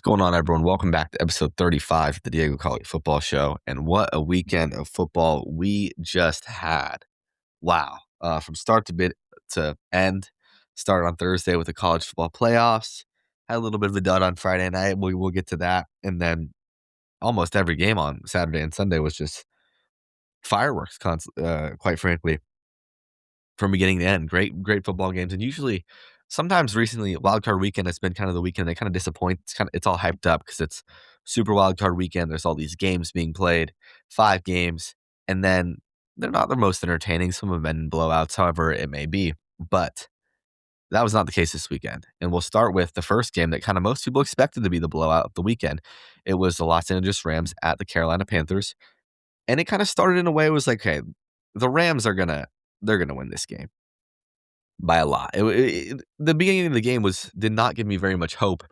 Going on, everyone? Welcome back to episode 35 of the Diego College Football Show. And what a weekend of football we just had. Wow. From start to bit to end. Started on Thursday with the college football playoffs. Had a little bit of a dud on Friday night. We'll get to that. And then almost every game on Saturday and Sunday was just fireworks, quite frankly, from beginning to end. Great football games. And usually, sometimes recently, Wild Card Weekend has been kind of the weekend that kind of disappoints. It's all hyped up because it's Super Wild Card Weekend. There's all these games being played, 5 games, and then they're not the most entertaining. Some have been blowouts, however it may be. But that was not the case this weekend. And we'll start with the first game that kind of most people expected to be the blowout of the weekend. It was the Los Angeles Rams at the Carolina Panthers. And it kind of started in a way, it was like, okay, the Rams they're gonna win this game by a lot. The beginning of the game did not give me very much hope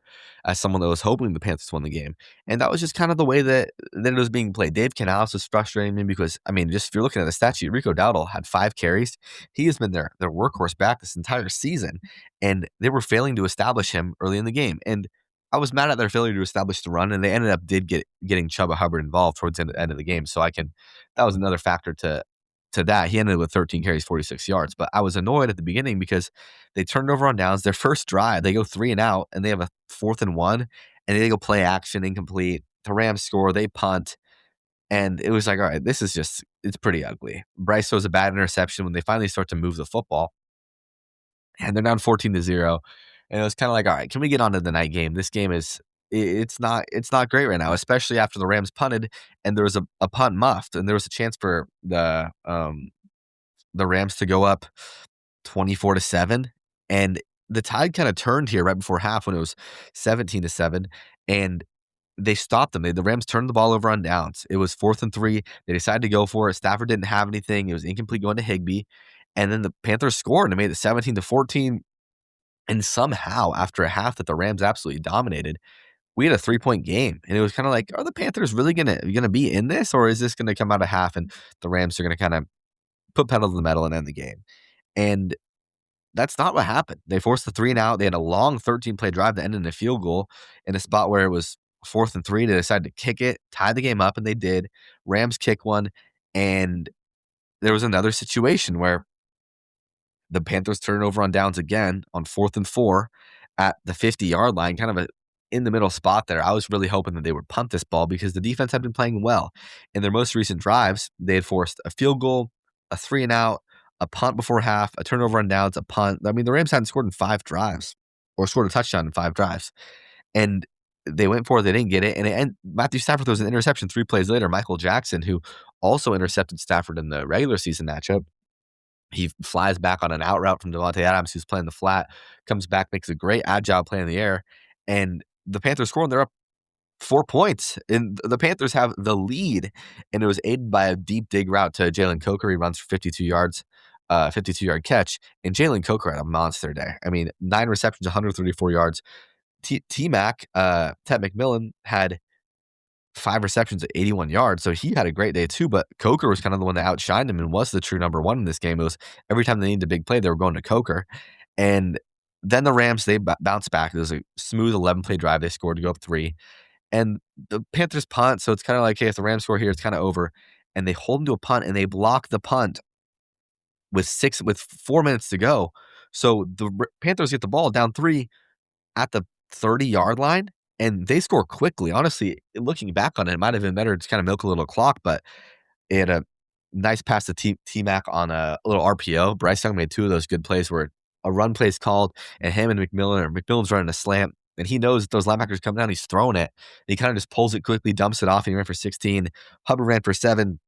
as someone that was hoping the Panthers won the game, and that was just kind of the way that it was being played. Dave Canales was frustrating me because, I mean, just if you're looking at the stat sheet, Rico Dowdle had 5 carries. He has been their workhorse back this entire season, and they were failing to establish him early in the game. And I was mad at their failure to establish the run, and they ended up getting Chuba Hubbard involved towards the end of the game. So that was another factor to that. He ended with 13 carries, 46 yards. But I was annoyed at the beginning because they turned over on downs. Their first drive, they go 3 and out, and they have a 4th and 1, and they go play action, incomplete. The Rams score, they punt, and it was like, all right, it's pretty ugly. Bryce throws a bad interception when they finally start to move the football, and they're down 14-0. And it was kind of like, all right, can we get on to the night game? This game it's not great right now, especially after the Rams punted and there was a punt muffed, and there was a chance for the Rams to go up 24-7, and the tide kind of turned here right before half when it was 17-7, and they stopped them. The Rams turned the ball over on downs. It was 4th and 3. They decided to go for it. Stafford didn't have anything. It was incomplete going to Higbee, and then the Panthers scored and made it 17-14. And somehow, after a half that the Rams absolutely dominated, we had a 3-point game, and it was kind of like, are the Panthers really gonna be in this, or is this gonna come out of half and the Rams are gonna kind of put pedal to the metal and end the game? And that's not what happened. They forced the 3 and out. They had a long 13-play drive that ended in a field goal in a spot where it was 4th and 3. They decided to kick it, tie the game up, and they did. Rams kick one, and there was another situation where the Panthers turn over on downs again on 4th and 4 at the 50-yard line, kind of a in the middle spot there. I was really hoping that they would punt this ball because the defense had been playing well. In their most recent drives, they had forced a field goal, a 3 and out, a punt before half, a turnover on downs, a punt. I mean, the Rams hadn't scored in 5 drives or scored a touchdown in 5 drives. And they went for it. They didn't get it. And Matthew Stafford throws an interception 3 plays later. Michael Jackson, who also intercepted Stafford in the regular season matchup, he flies back on an out route from Devontae Adams, who's playing the flat, comes back, makes a great agile play in the air, and the Panthers score, and they're up 4 points. And the Panthers have the lead, and it was aided by a deep dig route to Jalen Coker. He runs for 52 yards, 52-yard catch, and Jalen Coker had a monster day. I mean, 9 receptions, 134 yards. T-Mac, Ted McMillan, had 5 receptions at 81 yards, so he had a great day too, but Coker was kind of the one that outshined him and was the true number 1 in this game. It was every time they needed a big play, they were going to Coker. And then the Rams, they bounced back. It was a smooth 11-play drive. They scored to go up 3. And the Panthers punt, so it's kind of like, hey, if the Rams score here, it's kind of over. And they hold them to a punt, and they block the punt with 4 minutes to go. So the Panthers get the ball down 3 at the 30-yard line, and they score quickly. Honestly, looking back on it, it might have been better to kind of milk a little clock, but it had a nice pass to T-Mac on a little RPO. Bryce Young made 2 of those good plays where a run play is called, and him and McMillan's running a slant, and he knows that those linebackers come down, he's throwing it. He kind of just pulls it quickly, dumps it off. He ran for 16. Hubbard ran for 7. And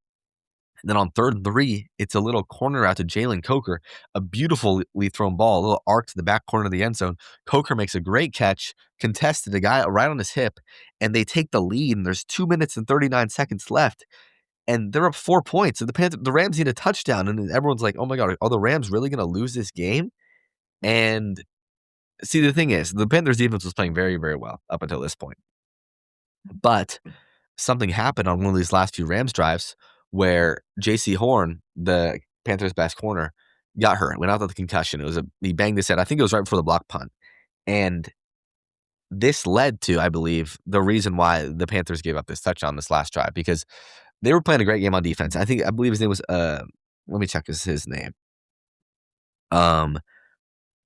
then on 3rd and 3, it's a little corner out to Jalen Coker, a beautifully thrown ball, a little arc to the back corner of the end zone. Coker makes a great catch, contested a guy right on his hip, and they take the lead, and there's 2 minutes and 39 seconds left, and they're up 4 points, and the Rams need a touchdown, and everyone's like, oh my God, are the Rams really going to lose this game? And see, the thing is, the Panthers defense was playing very, very well up until this point. But something happened on one of these last few Rams drives where J.C. Horn, the Panthers' best corner, got hurt. Went out with a concussion. He banged his head. I think it was right before the block punt. And this led to, I believe, the reason why the Panthers gave up this touchdown this last drive because they were playing a great game on defense. I believe his name was let me check his name. Um,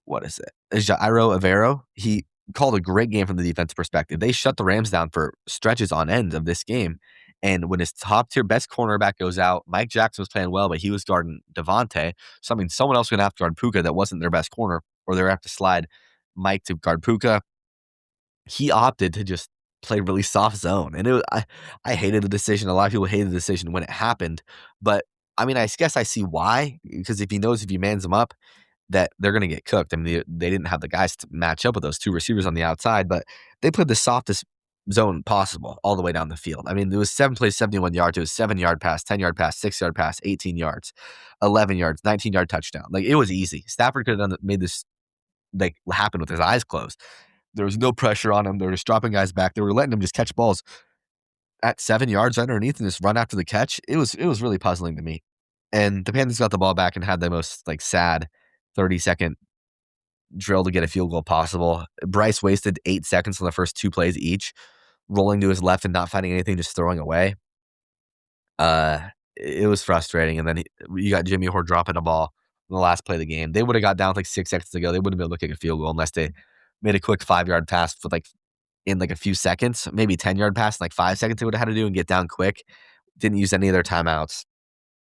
what is it? Jairo Avero. He called a great game from the defense perspective. They shut the Rams down for stretches on end of this game. And when his top tier best cornerback goes out, Mike Jackson was playing well, but he was guarding Devontae. So, I mean, someone else was going to have to guard Puka that wasn't their best corner, or they're going to have to slide Mike to guard Puka. He opted to just play really soft zone. And I hated the decision. A lot of people hated the decision when it happened. But, I mean, I guess I see why. Because if he mans them up, that they're going to get cooked. I mean, they didn't have the guys to match up with those two receivers on the outside, but they played the softest zone possible all the way down the field. I mean, there was 7 plays, 71 yards. It was 7-yard pass, 10-yard pass, 6-yard pass, 18 yards, 11 yards, 19-yard touchdown. Like, it was easy. Stafford could have made this like happen with his eyes closed. There was no pressure on him. They were just dropping guys back. They were letting him just catch balls at 7 yards underneath and just run after the catch. It was really puzzling to me. And the Panthers got the ball back and had the most like sad 30-second drill to get a field goal possible. Bryce wasted 8 seconds on the first 2 plays each, rolling to his left and not finding anything, just throwing away. It was frustrating. And then you got Jimmy Horde dropping a ball in the last play of the game. They would have got down with like 6 seconds to go. They wouldn't have been able to kick a field goal unless they made a quick 5-yard pass for like in like a few seconds, maybe 10-yard pass in like 5 seconds they would have had to do and get down quick. Didn't use any of their timeouts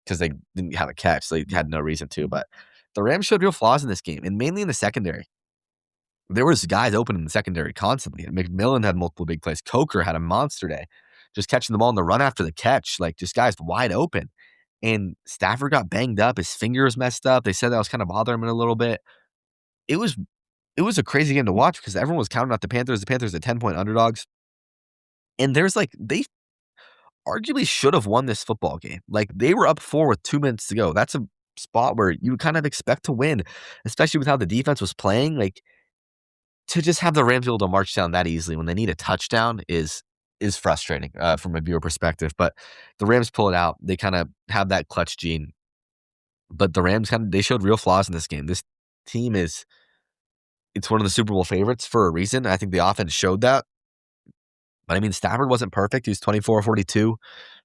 because they didn't have a catch. So they had no reason to. But the Rams showed real flaws in this game, and mainly in the secondary. There was guys open in the secondary constantly. McMillan had multiple big plays. Coker had a monster day, just catching the ball on the run after the catch, like just guys wide open. And Stafford got banged up. His finger was messed up. They said that was kind of bothering him a little bit. It was a crazy game to watch because everyone was counting out the Panthers. The Panthers are 10-point underdogs. And they arguably should have won this football game. Like, they were up 4 with 2 minutes to go. That's a spot where you kind of expect to win, especially with how the defense was playing. Like, to just have the Rams able to march down that easily when they need a touchdown is frustrating from a viewer perspective. But the Rams pull it out. They kind of have that clutch gene. But the Rams they showed real flaws in this game. This team it's one of the Super Bowl favorites for a reason. I think the offense showed that. But I mean, Stafford wasn't perfect. He was 24-42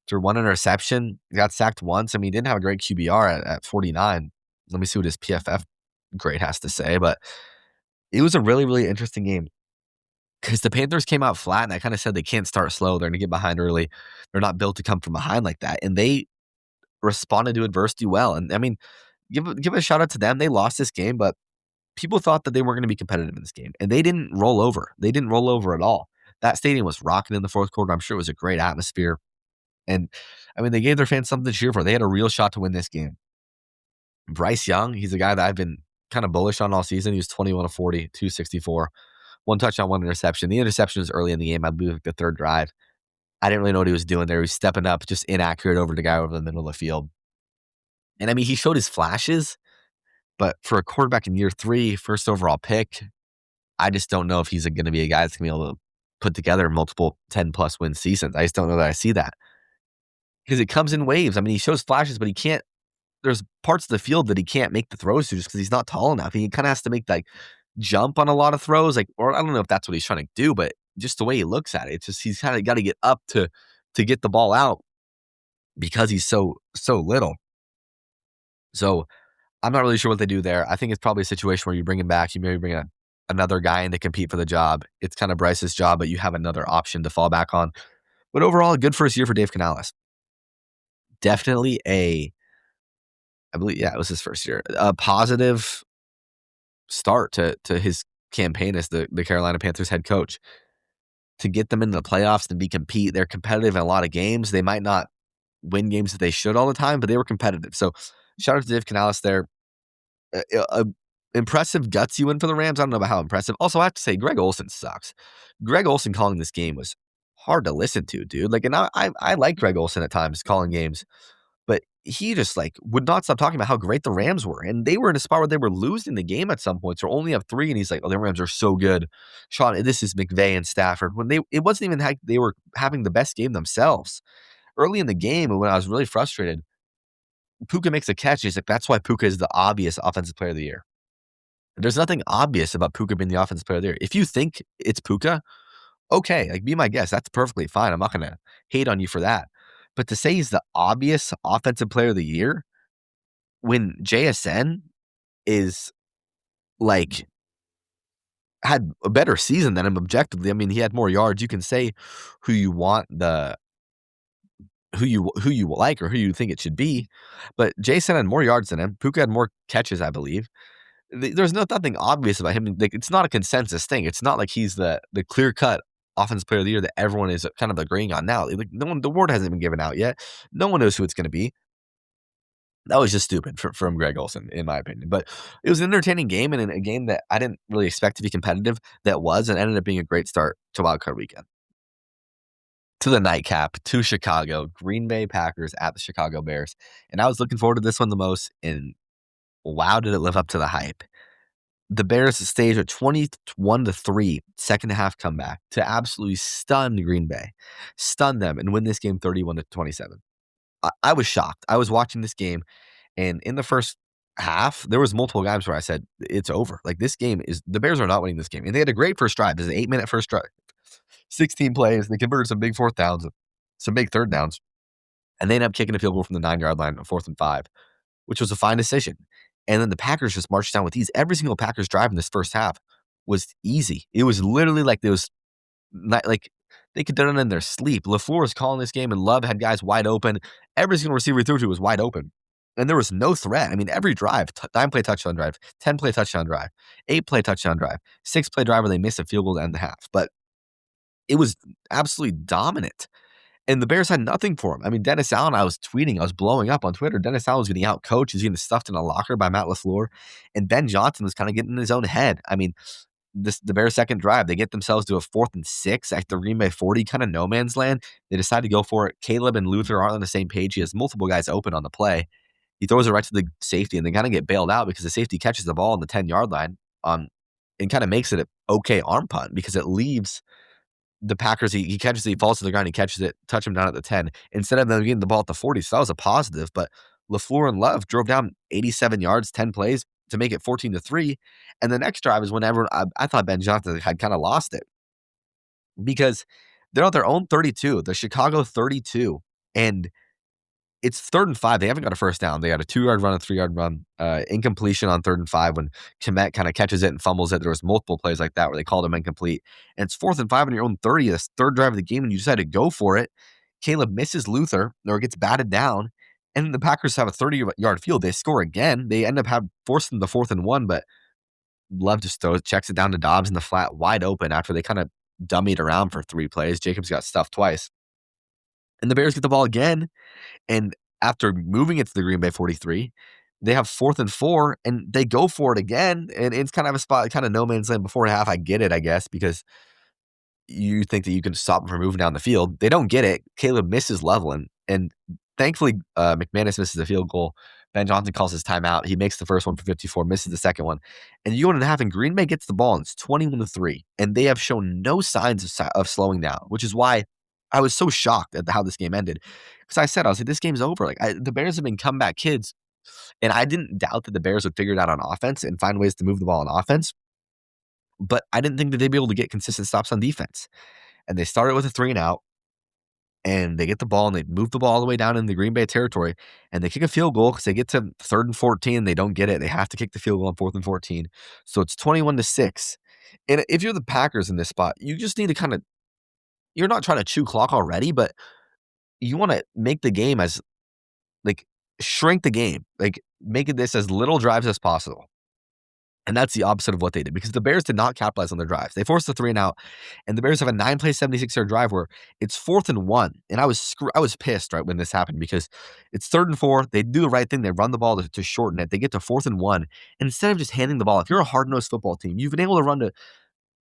through 1 interception. He got sacked once. I mean, he didn't have a great QBR at 49. Let me see what his PFF grade has to say. But it was a really, really interesting game because the Panthers came out flat, and I kind of said they can't start slow. They're going to get behind early. They're not built to come from behind like that. And they responded to adversity well. And I mean, give a shout out to them. They lost this game, but people thought that they weren't going to be competitive in this game, and they didn't roll over. They didn't roll over at all. That stadium was rocking in the fourth quarter. I'm sure it was a great atmosphere. And I mean, they gave their fans something to cheer for. They had a real shot to win this game. Bryce Young, he's a guy that I've been kind of bullish on all season. He was 21 of 40, 264, 1 touchdown, 1 interception. The interception was early in the game. I believe like the 3rd drive. I didn't really know what he was doing there. He was stepping up, just inaccurate over the guy over the middle of the field. And I mean, he showed his flashes, but for a quarterback in year 3, first overall pick, I just don't know if he's going to be a guy that's going to be able to put together multiple 10-plus win seasons. I just don't know that I see that. Because it comes in waves. I mean, he shows flashes, but he can't. There's parts of the field that he can't make the throws to just because he's not tall enough. He kind of has to make like jump on a lot of throws, like, or I don't know if that's what he's trying to do, but just the way he looks at it, it's just he's kind of got to get up to get the ball out because he's so little. So I'm not really sure what they do there. I think it's probably a situation where you bring him back, you maybe bring another guy in to compete for the job. It's kind of Bryce's job, but you have another option to fall back on. But overall, a good first year for Dave Canales. Definitely I believe, yeah, it was his first year. A positive start to his campaign as the Carolina Panthers head coach. To get them into the playoffs and compete. They're competitive in a lot of games. They might not win games that they should all the time, but they were competitive. So shout out to Dave Canales there. A impressive gutsy win for the Rams. I don't know about how impressive. Also, I have to say, Greg Olsen sucks. Greg Olsen calling this game was hard to listen to, dude. Like, and I like Greg Olsen at times calling games, but he just like would not stop talking about how great the Rams were. And they were in a spot where they were losing the game at some points or only have 3. And he's like, oh, the Rams are so good. Sean, this is McVay and Stafford. When it wasn't even like they were having the best game themselves. Early in the game, when I was really frustrated, Puka makes a catch. He's like, that's why Puka is the obvious offensive player of the year. There's nothing obvious about Puka being the offensive player of the year. If you think it's Puka, okay, like, be my guest. That's perfectly fine. I'm not gonna hate on you for that. But to say he's the obvious offensive player of the year when JSN is, like, had a better season than him objectively. I mean, he had more yards. You can say who you want the who you like or who you think it should be, but Jason had more yards than him. Puka had more catches, I believe. There's nothing obvious about him. Like, it's not a consensus thing. It's not like he's the clear cut offensive player of the year that everyone is kind of agreeing on now. Like, no one, the award hasn't been given out yet. No one knows who it's going to be. That was just stupid from Greg Olsen, in my opinion. But it was an entertaining game and a game that I didn't really expect to be competitive. That was and ended up being a great start to Wildcard Weekend. To the nightcap, to Chicago, Green Bay Packers at the Chicago Bears. And I was looking forward to this one the most, and wow, did it live up to the hype. The Bears staged a 21-3 second half comeback to absolutely stun Green Bay, stun them, and win this game 31-27. I was shocked. I was watching this game, and in the first half, there was multiple times where I said, it's over. Like, this game is, the Bears are not winning this game. And they had a great first drive. There's an 8-minute first drive, 16 plays. They converted some big fourth downs, some big third downs, and they ended up kicking a field goal from the 9-yard line on 4th and 5, which was a fine decision. And then the Packers just marched down with ease. Every single Packers drive in this first half was easy. It was literally like there was not, like, they could do it in their sleep. LaFleur was calling this game, and Love had guys wide open. Every single receiver he threw to was wide open. And there was no threat. I mean, every drive, 9-play touchdown drive, 10-play touchdown drive, 8-play touchdown drive, 6-play drive where they missed a field goal to end the half. But it was absolutely dominant. And the Bears had nothing for him. I mean, Dennis Allen, I was tweeting, I was blowing up on Twitter. Dennis Allen was getting out coached. He's getting stuffed in a locker by Matt LaFleur. And Ben Johnson was kind of getting in his own head. I mean, the Bears' second drive, they get themselves to a 4th and 6 at the Green Bay 40, kind of no man's land. They decide to go for it. Caleb and Luther aren't on the same page. He has multiple guys open on the play. He throws it right to the safety, and they kind of get bailed out because the safety catches the ball on the 10-yard line and kind of makes it an okay arm punt because it leaves the Packers. He catches it, he falls to the ground, he catches it, touch him down at the 10, instead of them getting the ball at the 40. So that was a positive. But LaFleur and Love drove down 87 yards, 10 plays to make it 14-3. And the next drive is when everyone, I thought Ben Johnson had kind of lost it because they're on their own 32, the Chicago 32. And it's 3rd and 5. They haven't got a first down. They got a 2-yard run, a 3-yard run, incompletion on 3rd and 5 when Kmet kind of catches it and fumbles it. There was multiple plays like that where they called him incomplete. And it's 4th and 5 on your own 30, this third drive of the game, and you decide to go for it. Caleb misses Luther or gets batted down, and the Packers have a 30-yard field. They score again. They end up forcing the 4th and 1, but Love just checks it down to Dobbs in the flat, wide open after they kind of dummied around for 3 plays. Jacobs got stuffed twice. And the Bears get the ball again, and after moving it to the Green Bay 43, they have 4th and 4, and they go for it again, and it's kind of a spot, kind of no man's land before half. I get it, I guess, because you think that you can stop them from moving down the field. They don't get it. Caleb misses Loveland, and thankfully, McManus misses a field goal. Ben Johnson calls his timeout. He makes the first one for 54, misses the second one. And you go into the half, and Green Bay gets the ball, and it's 21-3. And they have shown no signs of slowing down, which is why I was so shocked at how this game ended. Because I was like, this game's over. Like, the Bears have been comeback kids. And I didn't doubt that the Bears would figure it out on offense and find ways to move the ball on offense. But I didn't think that they'd be able to get consistent stops on defense. And they started with a 3-and-out. And they get the ball, and they move the ball all the way down in the Green Bay territory, and they kick a field goal because they get to 3rd and 14. They don't get it. They have to kick the field goal on 4th and 14. So it's 21-6. And if you're the Packers in this spot, you just need to you're not trying to chew clock already, but you want to make the game as, like, shrink the game, like, make it this as little drives as possible. And that's the opposite of what they did because the Bears did not capitalize on their drives. They forced the 3-and-out, and the Bears have a 9-play, 76-yard drive where it's 4th and 1. And I was pissed right when this happened because it's 3rd and 4. They do the right thing. They run the ball to shorten it. They get to 4th and 1. And instead of just handing the ball, if you're a hard-nosed football team, you've been able to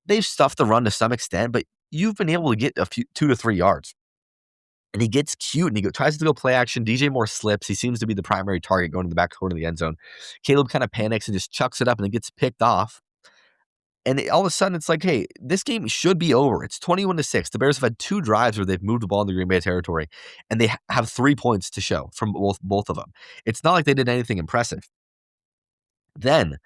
they've stuffed the run to some extent, but you've been able to get a few 2 to 3 yards. And he gets cute, and he tries to go play action. DJ Moore slips. He seems to be the primary target going to the back corner of the end zone. Caleb kind of panics and just chucks it up, and it gets picked off. And all of a sudden, it's like, hey, this game should be over. It's 21-6. The Bears have had 2 drives where they've moved the ball in the Green Bay territory, and they have 3 points to show from both of them. It's not like they did anything impressive. Then,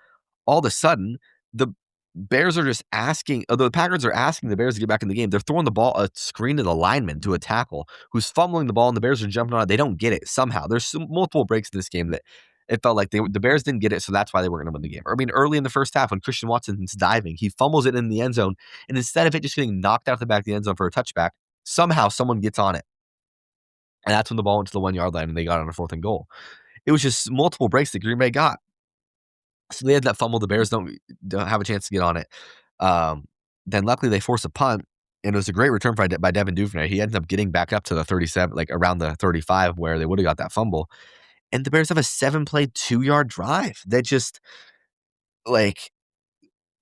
all of a sudden, the Bears are just asking, the Packers are asking the Bears to get back in the game. They're throwing the ball, a screen to the lineman, to a tackle who's fumbling the ball, and the Bears are jumping on it. They don't get it somehow. There's multiple breaks in this game that it felt like the Bears didn't get it, so that's why they weren't going to win the game. I mean, early in the first half, when Christian Watson's diving, he fumbles it in the end zone, and instead of it just getting knocked out the back of the end zone for a touchback, somehow someone gets on it. And that's when the ball went to the 1-yard line, and they got on a 4th and goal. It was just multiple breaks that Green Bay got. So they had that fumble. The Bears don't have a chance to get on it. Then luckily they force a punt, and it was a great return by Devin Duvernay. He ends up getting back up to the 37, like around the 35, where they would have got that fumble. And the Bears have a 7-play, 2-yard drive that just, like,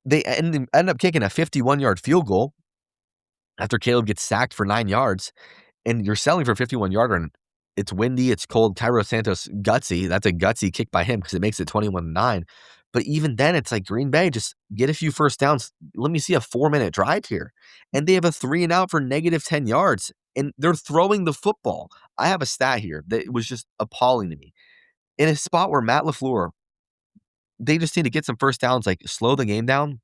they end up kicking a 51-yard field goal after Caleb gets sacked for 9 yards, and you're selling for a 51-yarder, and it's windy, it's cold. Cairo Santos, gutsy. That's a gutsy kick by him because it makes it 21-9. But even then, it's like, Green Bay, just get a few first downs. Let me see a 4-minute drive here. And they have a 3-and-out for negative 10 yards, and they're throwing the football. I have a stat here that was just appalling to me. In a spot where Matt LaFleur, they just need to get some first downs, like slow the game down.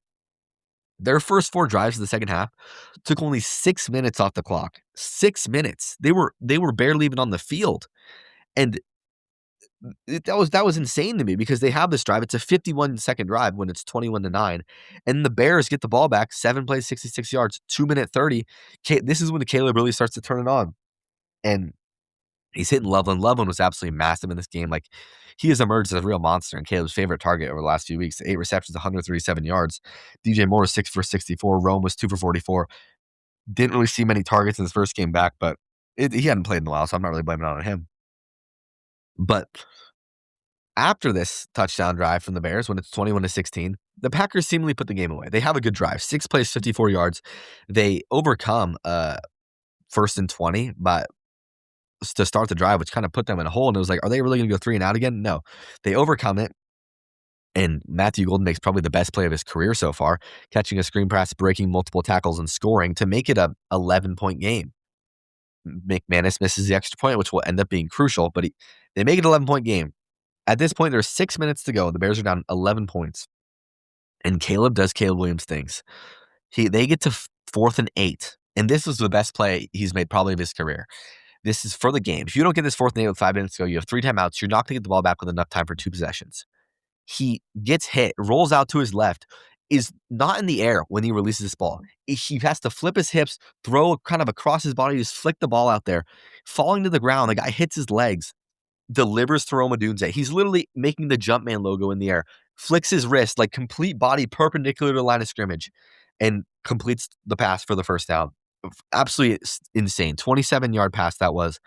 Their first 4 drives of the second half took only 6 minutes off the clock. 6 minutes. They were barely even on the field. And that was insane to me because they have this drive. It's a 51-second drive when it's 21-9. And the Bears get the ball back, 7 plays, 66 yards, 2-minute 30. This is when the Caleb really starts to turn it on. And he's hitting Loveland. Loveland was absolutely massive in this game. Like, he has emerged as a real monster and Caleb's favorite target over the last few weeks. 8 receptions, 137 yards. DJ Moore was 6 for 64. Rome was 2 for 44. Didn't really see many targets in his first game back, but he hadn't played in a while, so I'm not really blaming it on him. But after this touchdown drive from the Bears, when it's 21-16, the Packers seemingly put the game away. They have a good drive. 6 plays, 54 yards. They overcome 1st and 20, but to start the drive, which kind of put them in a hole. And it was like, are they really going to go 3-and-out again? No. They overcome it. And Matthew Golden makes probably the best play of his career so far, catching a screen pass, breaking multiple tackles, and scoring to make it a 11-point game. McManus misses the extra point, which will end up being crucial, but they make it an 11-point game. At this point, there's 6 minutes to go. The Bears are down 11 points. And Caleb does Caleb Williams things. They get to 4th and 8. And this was the best play he's made probably of his career. This is for the game. If you don't get this 4th and 8 with 5 minutes to go, you have 3 timeouts. You're not going to get the ball back with enough time for 2 possessions. He gets hit, rolls out to his left, is not in the air when he releases this ball. He has to flip his hips, throw kind of across his body, just flick the ball out there. Falling to the ground, the guy hits his legs, delivers to Rome Odunze. He's literally making the Jumpman logo in the air, flicks his wrist, like complete body perpendicular to the line of scrimmage, and completes the pass for the first down. Absolutely insane. 27-yard pass that was.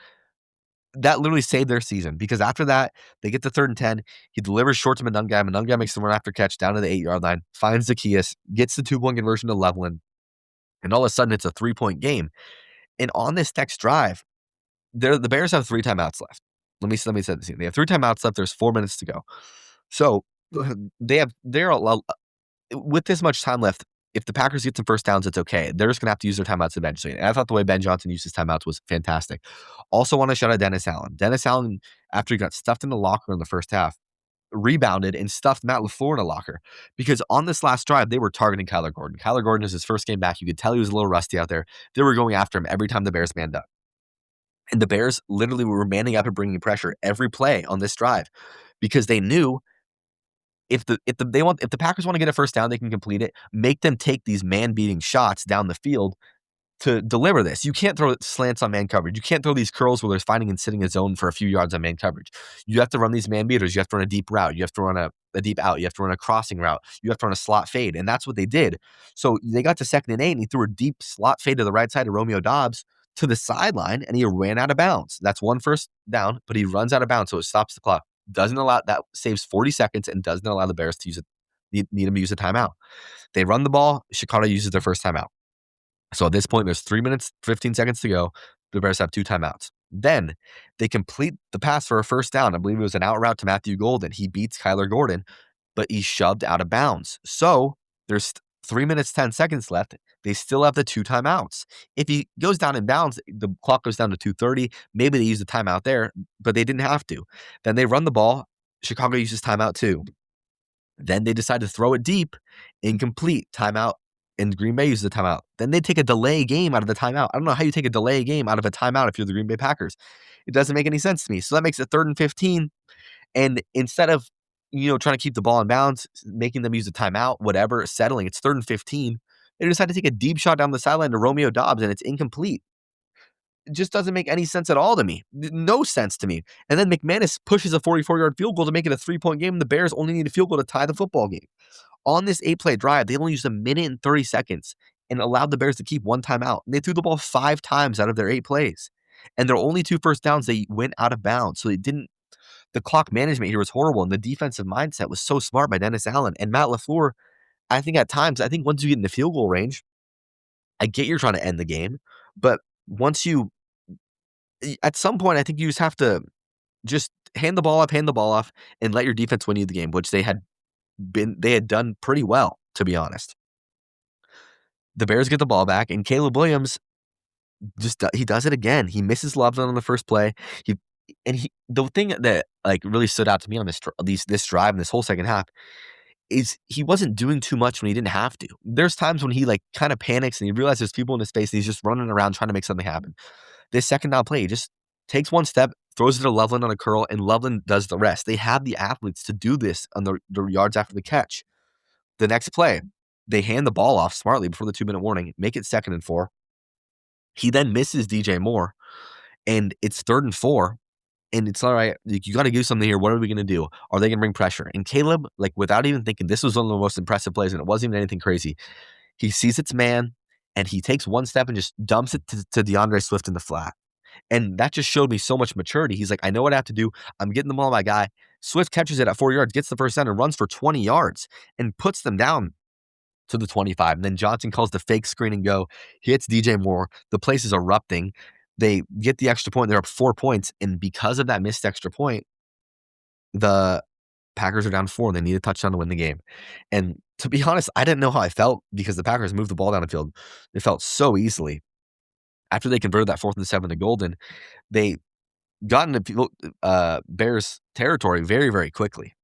That literally saved their season because after that, they get to 3rd and 10. He delivers short to Monunga. Monunga makes the run after catch down to the 8-yard line, finds Zacchaeus, gets the 2-point conversion to Loveland, and all of a sudden it's a 3-point game. And on this next drive, the Bears have 3 timeouts left. Let me set the scene. They have 3 timeouts left. There's 4 minutes to go. So with this much time left, if the Packers get some first downs, it's okay. They're just going to have to use their timeouts eventually. And I thought the way Ben Johnson used his timeouts was fantastic. Also want to shout out Dennis Allen. Dennis Allen, after he got stuffed in the locker in the first half, rebounded and stuffed Matt LaFleur in a locker. Because on this last drive, they were targeting Kyler Gordon. Kyler Gordon is his first game back. You could tell he was a little rusty out there. They were going after him every time the Bears manned up. And the Bears literally were manning up and bringing pressure every play on this drive because they knew if the Packers want to get a first down, they can complete it. Make them take these man-beating shots down the field to deliver this. You can't throw slants on man coverage. You can't throw these curls where there's finding and sitting a zone for a few yards on man coverage. You have to run these man beaters. You have to run a deep route. You have to run a deep out. You have to run a crossing route. You have to run a slot fade. And that's what they did. So they got to 2nd and 8, and he threw a deep slot fade to the right side of Romeo Doubs to the sideline, and he ran out of bounds. That's 1 first down, but he runs out of bounds, so it stops the clock. Doesn't allow that, saves 40 seconds and doesn't allow the Bears to need him to use a timeout. They run the ball. Chicago uses their first timeout. So at this point, there's 3 minutes, 15 seconds to go. The Bears have 2 timeouts. Then they complete the pass for a first down. I believe it was an out route to Matthew Golden. He beats Kyler Gordon, but he's shoved out of bounds. So there's 3 minutes, 10 seconds left. They still have the 2 timeouts. If he goes down in bounds, the clock goes down to 2:30. Maybe they use the timeout there, but they didn't have to. Then they run the ball. Chicago uses timeout too. Then they decide to throw it deep, incomplete, timeout, and Green Bay uses the timeout. Then they take a delay game out of the timeout. I don't know how you take a delay game out of a timeout if you're the Green Bay Packers. It doesn't make any sense to me. So that makes it 3rd and 15. And instead of, trying to keep the ball in bounds, making them use a timeout, whatever, settling, it's 3rd and 15. They decide to take a deep shot down the sideline to Romeo Doubs, and it's incomplete. It just doesn't make any sense at all to me. No sense to me. And then McManus pushes a 44-yard field goal to make it a 3-point game. The Bears only need a field goal to tie the football game. On this 8-play drive, they only used 1 minute and 30 seconds and allowed the Bears to keep 1 timeout. And they threw the ball 5 times out of their 8 plays. And their only 2 first downs, they went out of bounds. So the clock management here was horrible. And the defensive mindset was so smart by Dennis Allen. And Matt LaFleur, I think once you get in the field goal range, I get you're trying to end the game. But at some point, I think you just have to just hand the ball off, and let your defense win you the game, which they had done pretty well, to be honest. The Bears get the ball back, and Caleb Williams he does it again. He misses Loveland on the first play. The thing that really stood out to me on this drive and this whole second half is he wasn't doing too much when he didn't have to. There's times when he kind of panics and he realizes there's people in his face and he's just running around trying to make something happen. This second down play, he just takes 1 step, throws it to Loveland on a curl, and Loveland does the rest. They have the athletes to do this on the yards after the catch. The next play, they hand the ball off smartly before the 2-minute warning, make it 2nd and 4. He then misses DJ Moore, and it's 3rd and 4. And it's all right. You got to do something here. What are we going to do? Are they going to bring pressure? And Caleb, without even thinking, this was one of the most impressive plays, and it wasn't even anything crazy. He sees it's man, and he takes 1 step and just dumps it to DeAndre Swift in the flat. And that just showed me so much maturity. He's like, I know what I have to do. I'm getting the ball to my guy. Swift catches it at 4 yards, gets the first down, and runs for 20 yards and puts them down to the 25. And then Johnson calls the fake screen and go. He hits DJ Moore. The place is erupting. They get the extra point. They're up 4 points. And because of that missed extra point, the Packers are down 4. And they need a touchdown to win the game. And to be honest, I didn't know how I felt because the Packers moved the ball down the field. It felt so easily. After they converted that 4th and 7 to Golden, they got into Bears territory very, very quickly.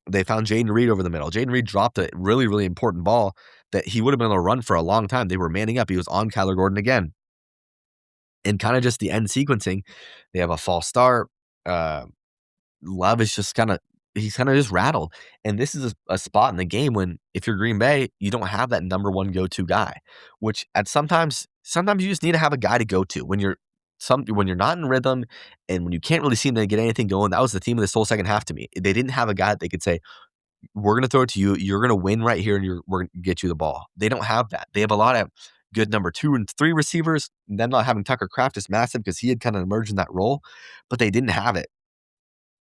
They found Jayden Reed over the middle. Jayden Reed dropped a really, really important ball that he would have been able to run for a long time. They were manning up. He was on Kyler Gordon again. And kind of just the end sequencing, they have a false start. Love is just he's kind of just rattled. And this is a spot in the game when, if you're Green Bay, you don't have that number 1 go-to guy, which sometimes you just need to have a guy to go to when you're not in rhythm and when you can't really seem to get anything going. That was the theme of this whole second half to me. They didn't have a guy that they could say, we're going to throw it to you. You're going to win right here, and we're going to get you the ball. They don't have that. They have a lot of good number 2 and 3 receivers. Them not having Tucker Kraft is massive because he had kind of emerged in that role, but they didn't have it.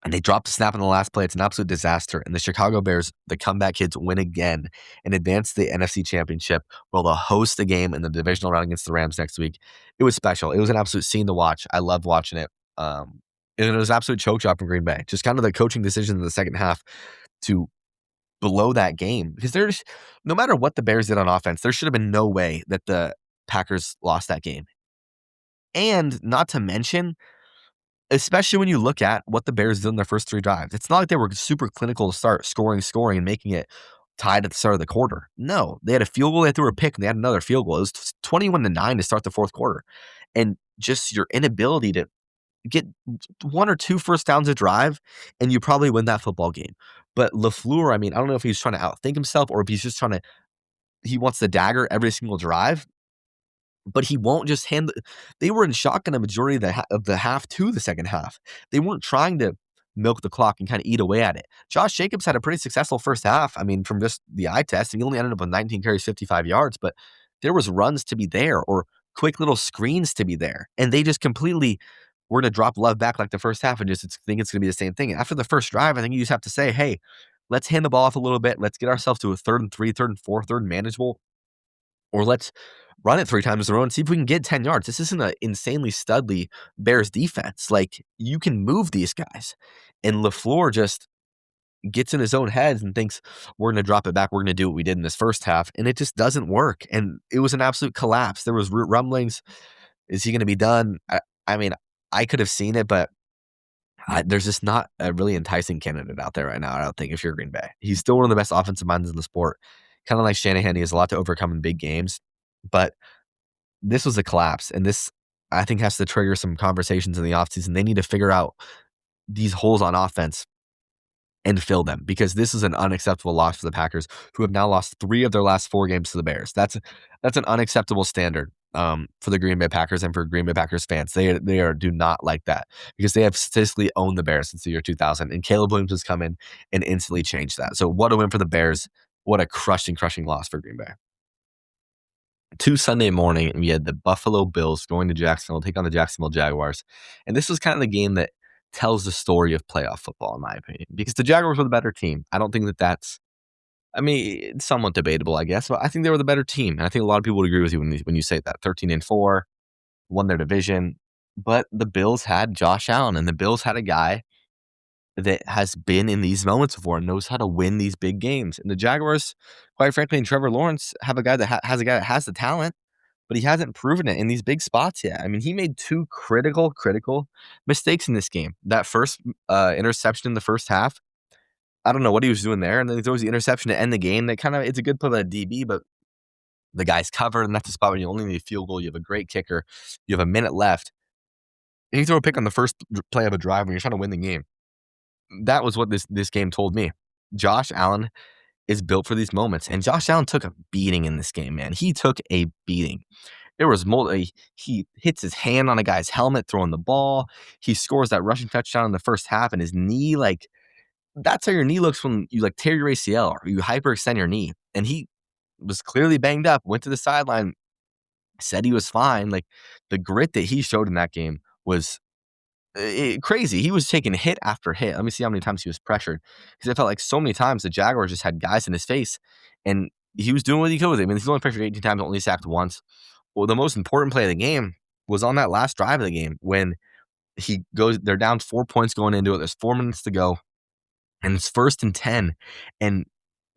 And they dropped the snap in the last play. It's an absolute disaster. And the Chicago Bears, the comeback kids, win again and advance to the NFC Championship. Well, they'll host a game in the divisional round against the Rams next week. It was special. It was an absolute scene to watch. I loved watching it. And it was an absolute choke job from Green Bay. Just kind of the coaching decision in the second half to blow that game. Because no matter what the Bears did on offense, there should have been no way that the Packers lost that game. And not to mention, especially when you look at what the Bears did in their first 3 drives. It's not like they were super clinical to start scoring, and making it tied at the start of the quarter. No, they had a field goal, they threw a pick, and they had another field goal. It was 21-9 to start the 4th quarter. And just your inability to get 1 or 2 first downs a drive, and you probably win that football game. But LaFleur, I don't know if he's trying to outthink himself or if he's just he wants the dagger every single drive. But he won't just they were in shotgun a majority of the half to the second half. They weren't trying to milk the clock and kind of eat away at it. Josh Jacobs had a pretty successful first half. From just the eye test, he only ended up with 19 carries, 55 yards, but there was runs to be there or quick little screens to be there. And they just completely were going to drop Love back like the first half and just think it's going to be the same thing. After the first drive, I think you just have to say, hey, let's hand the ball off a little bit. Let's get ourselves to a 3rd and 3, 3rd and 4, 3rd and manageable. Or let's run it 3 times in a row and see if we can get 10 yards. This isn't an insanely studly Bears defense. You can move these guys. And LaFleur just gets in his own head and thinks, we're going to drop it back. We're going to do what we did in this first half. And it just doesn't work. And it was an absolute collapse. There was rumblings. Is he going to be done? I could have seen it, but There's just not a really enticing candidate out there right now, I don't think, if you're Green Bay. He's still one of the best offensive minds in the sport. Kinda like Shanahan, he has a lot to overcome in big games, but this was a collapse, and this, I think, has to trigger some conversations in the offseason. They need to figure out these holes on offense and fill them, because this is an unacceptable loss for the Packers, who have now lost 3 of their last 4 games to the Bears. That's an unacceptable standard, for the Green Bay Packers and for Green Bay Packers fans. They do not like that, because they have statistically owned the Bears since the year 2000, and Caleb Williams has come in and instantly changed that. So what a win for the Bears. What a crushing loss for Green Bay. To Sunday morning, we had the Buffalo Bills going to Jacksonville, take on the Jacksonville Jaguars. And this was kind of the game that tells the story of playoff football, in my opinion, because the Jaguars were the better team. I don't think that that's, I mean, it's somewhat debatable, I guess, but I think they were the better team. And I think a lot of people would agree with you when you say that. 13-4, won their division. But the Bills had Josh Allen, and the Bills had a guy that has been in these moments before and knows how to win these big games. And the Jaguars, quite frankly, and Trevor Lawrence have a guy that has a guy that has the talent, but he hasn't proven it in these big spots yet. I mean, he made 2 critical mistakes in this game. That first interception in the first half, I don't know what he was doing there, and then he throws the interception to end the game. That it's a good play by the DB, but the guy's covered, and that's a spot where you only need a field goal. You have a great kicker. You have a minute left. And you throw a pick on the first play of a drive when you're trying to win the game. That was what this game told me. Josh Allen is built for these moments, and Josh Allen took a beating in this game, man. He took a beating. There was he hits his hand on a guy's helmet throwing the ball. He scores that rushing touchdown in the first half, and his knee, that's how your knee looks when you tear your ACL or you hyperextend your knee. And he was clearly banged up, went to the sideline, said he was fine. The grit that he showed in that game was crazy. He was taking hit after hit. Let me see how many times he was pressured, because it felt like so many times the Jaguars just had guys in his face, and he was doing what he could with it. I mean, he's only pressured 18 times, only sacked once. Well, the most important play of the game was on that last drive of the game when they're down 4 points going into it. There's 4 minutes to go, and it's 1st and 10, and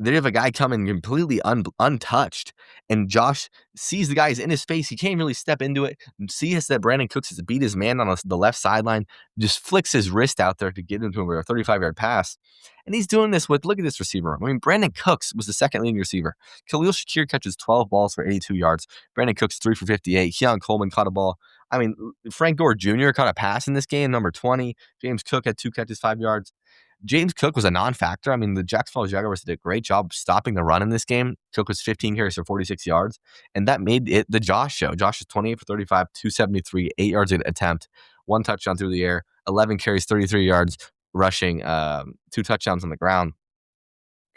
they have a guy coming completely untouched, and Josh sees the guy is in his face. He can't really step into it. Sees that Brandon Cooks has beat his man on the left sideline, just flicks his wrist out there to get into him with a 35-yard pass. And he's doing this look at this receiver. I mean, Brandon Cooks was the second leading receiver. Khalil Shakir catches 12 balls for 82 yards. Brandon Cooks 3 for 58. Keon Coleman caught a ball. I mean, Frank Gore Jr. caught a pass in this game, number 20. James Cook had 2 catches, 5 yards. James Cook was a non-factor. I mean, the Jacksonville Jaguars did a great job stopping the run in this game. Cook was 15 carries for 46 yards, and that made it the Josh show. Josh is 28 for 35, 273, 8 yards an attempt, 1 touchdown through the air, 11 carries, 33 yards rushing, 2 touchdowns on the ground.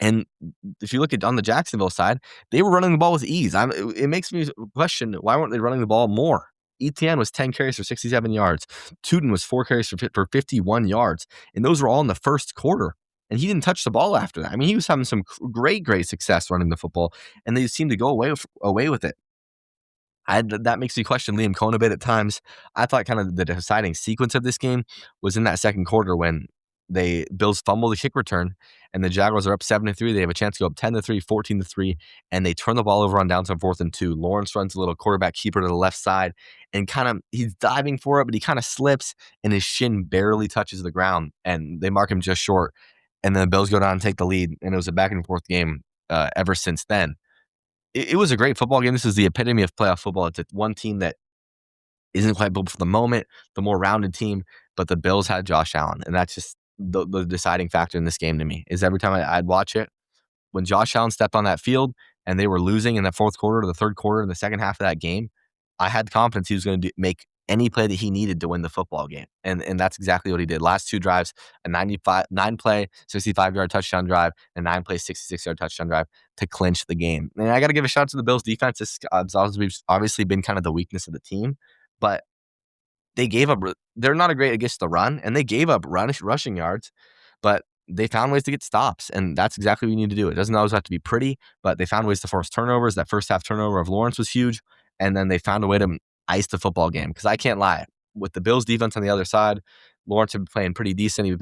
And if you look at on the Jacksonville side, they were running the ball with ease. It makes me question, why weren't they running the ball more? Etienne was 10 carries for 67 yards. Tootin was 4 carries for 51 yards. And those were all in the first quarter. And he didn't touch the ball after that. I mean, he was having some great success running the football, and they seemed to go away with it. That makes me question Liam Cohen a bit at times. I thought kind of the deciding sequence of this game was in that second quarter when Bills fumble the kick return, and the Jaguars are up 7-3. They have a chance to go up 10-3, 14-3, and they turn the ball over on downs on 4th and 2. Lawrence runs a little quarterback keeper to the left side, and he's diving for it, but he kind of slips, and his shin barely touches the ground, and they mark him just short. And then the Bills go down and take the lead, and it was a back and forth game ever since then. It was a great football game. This is the epitome of playoff football. It's one team that isn't quite built for the moment, the more rounded team, but the Bills had Josh Allen, and that's just the deciding factor in this game to me. Is every time I'd watch it, when Josh Allen stepped on that field and they were losing in the fourth quarter or the third quarter in the second half of that game, I had confidence he was going to make any play that he needed to win the football game. And that's exactly what he did. Last 2 drives, a 9-play, 65-yard touchdown drive, and 9-play, 66-yard touchdown drive to clinch the game. And I got to give a shout out to the Bills defense. It's obviously been kind of the weakness of the team, but they gave up. They're not a great against the run, and they gave up rushing yards, but they found ways to get stops, and that's exactly what you need to do. It doesn't always have to be pretty, but they found ways to force turnovers. That first half turnover of Lawrence was huge, and then they found a way to ice the football game. Because I can't lie, with the Bills defense on the other side, Lawrence had been playing pretty decent.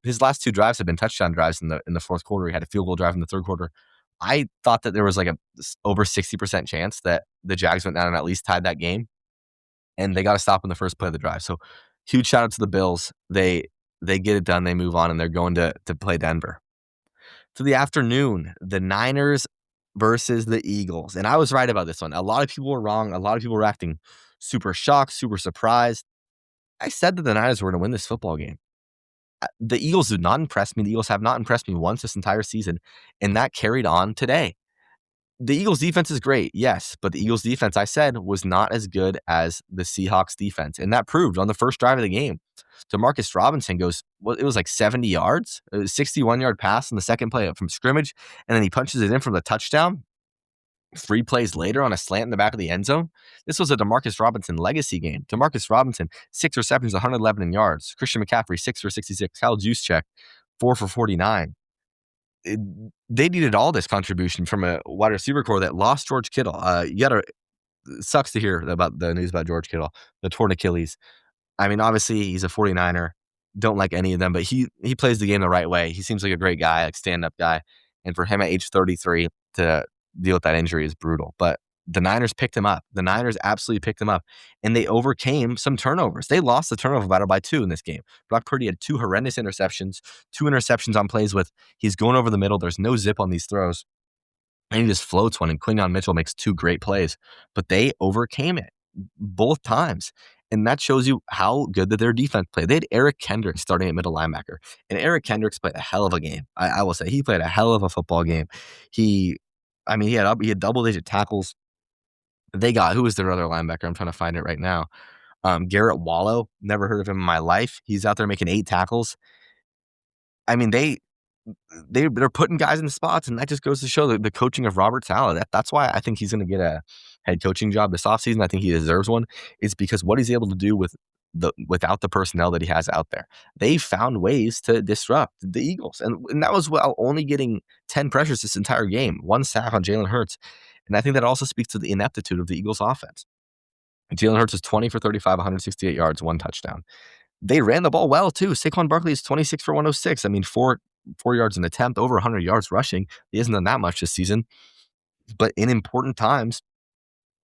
His last 2 drives have been touchdown drives in the fourth quarter. He had a field goal drive in the third quarter. I thought that there was a over 60% chance that the Jags went down and at least tied that game, and they got to stop in the first play of the drive. So huge shout out to the Bills. They They get it done. They move on, and they're going to play Denver. To the afternoon, the Niners versus the Eagles. And I was right about this one. A lot of people were wrong. A lot of people were acting super shocked, super surprised. I said that the Niners were going to win this football game. The Eagles did not impress me. The Eagles have not impressed me once this entire season, and that carried on today. The Eagles defense is great, yes, but the Eagles defense, I said, was not as good as the Seahawks defense, and that proved on the first drive of the game. Demarcus Robinson goes, well, it was like 70 yards, a 61-yard pass in the second play from scrimmage, and then he punches it in from the touchdown. 3 plays later on a slant in the back of the end zone. This was a Demarcus Robinson legacy game. Demarcus Robinson, 6 receptions, 111 yards. Christian McCaffrey, 6 for 66. Kyle Juszczyk, 4 for 49. They needed all this contribution from a wide receiver core that lost George Kittle. Sucks to hear about the news about George Kittle, the torn Achilles. I mean, obviously, he's a 49er. Don't like any of them, but he plays the game the right way. He seems like a great guy, like stand-up guy. And for him at age 33 to deal with that injury is brutal. But the Niners picked him up. The Niners absolutely picked him up, and they overcame some turnovers. They lost the turnover battle by 2 in this game. Brock Purdy had 2 horrendous interceptions, 2 interceptions on plays with he's going over the middle. There's no zip on these throws. And he just floats one, and Quinyon Mitchell makes 2 great plays. But they overcame it both times. And that shows you how good that their defense played. They had Eric Kendricks starting at middle linebacker. And Eric Kendricks played a hell of a game. I will say he played a hell of a football game. He had double-digit tackles. They got, who was their other linebacker? I'm trying to find it right now. Garrett Wallow. Never heard of him in my life. He's out there making 8 tackles. I mean, they're putting guys in spots, and that just goes to show the coaching of Robert Saleh. That's why I think he's going to get a head coaching job this offseason. I think he deserves one. It's because what he's able to do without the personnel that he has out there. They found ways to disrupt the Eagles, and that was while only getting 10 pressures this entire game, 1 sack on Jalen Hurts. And I think that also speaks to the ineptitude of the Eagles offense. Jalen Hurts is 20 for 35, 168 yards, 1 touchdown. They ran the ball well, too. Saquon Barkley is 26 for 106. I mean, 4 yards an attempt, over 100 yards rushing. He hasn't done that much this season. But in important times,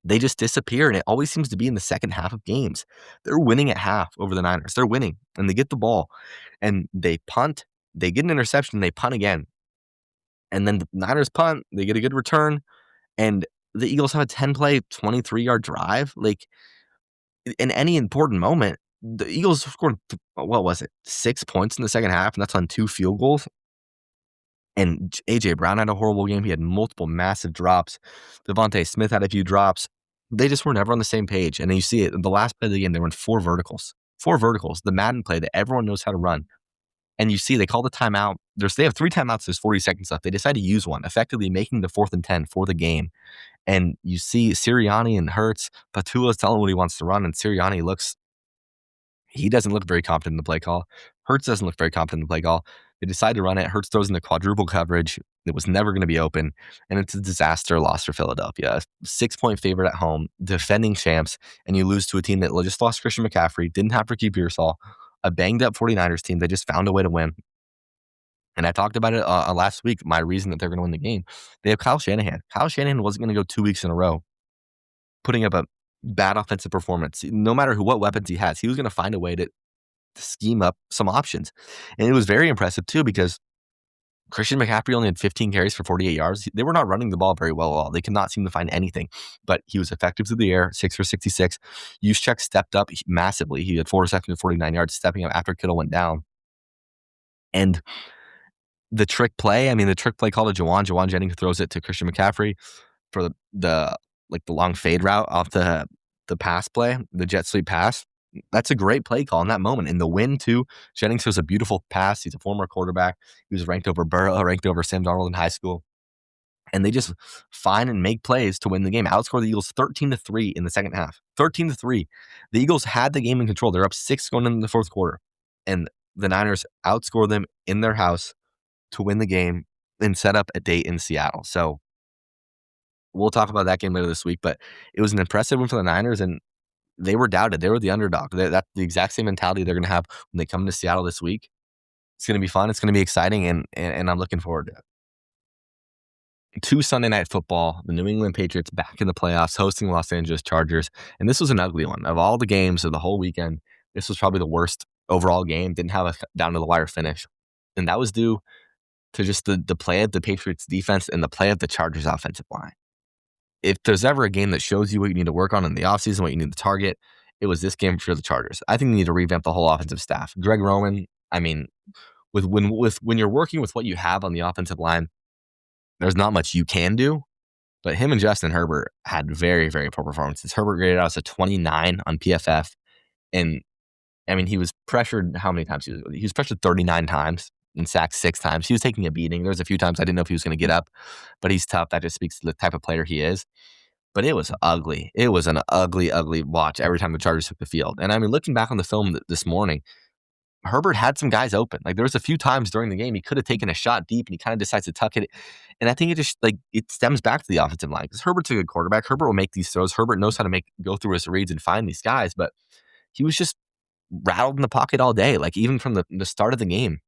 they just disappear, and it always seems to be in the second half of games. They're winning at half over the Niners. They're winning, and they get the ball, and they punt. They get an interception, and they punt again. And then the Niners punt. They get a good return, and the Eagles have a 10-play, 23-yard drive. Like, in any important moment, the Eagles scored, 6 points in the second half, and that's on 2 field goals. And A.J. Brown had a horrible game. He had multiple massive drops. Devontae Smith had a few drops. They just were never on the same page. And then you see it, the last play of the game, they run 4 verticals. 4 verticals, the Madden play that everyone knows how to run. And you see they call the timeout. They have 3 timeouts. There's 40 seconds left. They decide to use one, effectively making the 4th and 10 for the game. And you see Sirianni and Hurts. Patula's telling what he wants to run, and Sirianni doesn't look very confident in the play call. Hurts doesn't look very confident in the play call. They decide to run it. Hurts throws into quadruple coverage. It was never going to be open, and it's a disaster loss for Philadelphia. 6-point favorite at home, defending champs, and you lose to a team that just lost Christian McCaffrey, didn't have Ricky Pearsall, a banged-up 49ers team that just found a way to win. And I talked about it last week, my reason that they're going to win the game. They have Kyle Shanahan. Kyle Shanahan wasn't going to go 2 weeks in a row putting up a bad offensive performance. No matter what weapons he has, he was going to find a way to scheme up some options. And it was very impressive, too, because Christian McCaffrey only had 15 carries for 48 yards. They were not running the ball very well at all. They could not seem to find anything. But he was effective through the air, 6 for 66. Juszczyk stepped up massively. He had 4 receptions for 49 yards, stepping up after Kittle went down. And the trick play called to Juwan. Juwan Jennings throws it to Christian McCaffrey for the long fade route off the pass play, the jet sweep pass. That's a great play call in that moment. In the win, too, Jennings was a beautiful pass. He's a former quarterback. He was ranked over Burrow, ranked over Sam Darnold in high school. And they just find and make plays to win the game. Outscore the Eagles 13-3 in the second half. 13-3. The Eagles had the game in control. They're up 6 going into the fourth quarter. And the Niners outscore them in their house to win the game and set up a date in Seattle. So we'll talk about that game later this week. But it was an impressive win for the Niners, and they were doubted. They were the underdog. That's the exact same mentality they're going to have when they come to Seattle this week. It's going to be fun. It's going to be exciting, and I'm looking forward to it. 2 Sunday Night Football, the New England Patriots back in the playoffs, hosting the Los Angeles Chargers. And this was an ugly one. Of all the games of the whole weekend, this was probably the worst overall game, didn't have a down to the wire finish. And that was due to just the play of the Patriots defense and the play of the Chargers offensive line. If there's ever a game that shows you what you need to work on in the offseason, what you need to target, it was this game for the Chargers. I think you need to revamp the whole offensive staff. Greg Roman, I mean, when you're working with what you have on the offensive line, there's not much you can do. But him and Justin Herbert had very, very poor performances. Herbert graded out as a 29 on PFF. And I mean, he was pressured how many times? He was pressured 39 times and sacked 6 times. He was taking a beating. There was a few times I didn't know if he was going to get up, but he's tough. That just speaks to the type of player he is. But it was ugly. It was an ugly, ugly watch every time the Chargers took the field. And I mean, looking back on the film this morning, Herbert had some guys open. Like there was a few times during the game he could have taken a shot deep and he kind of decides to tuck it. And I think it just it stems back to the offensive line because Herbert's a good quarterback. Herbert will make these throws. Herbert knows how to go through his reads and find these guys, but he was just rattled in the pocket all day. Like even from the start of the game,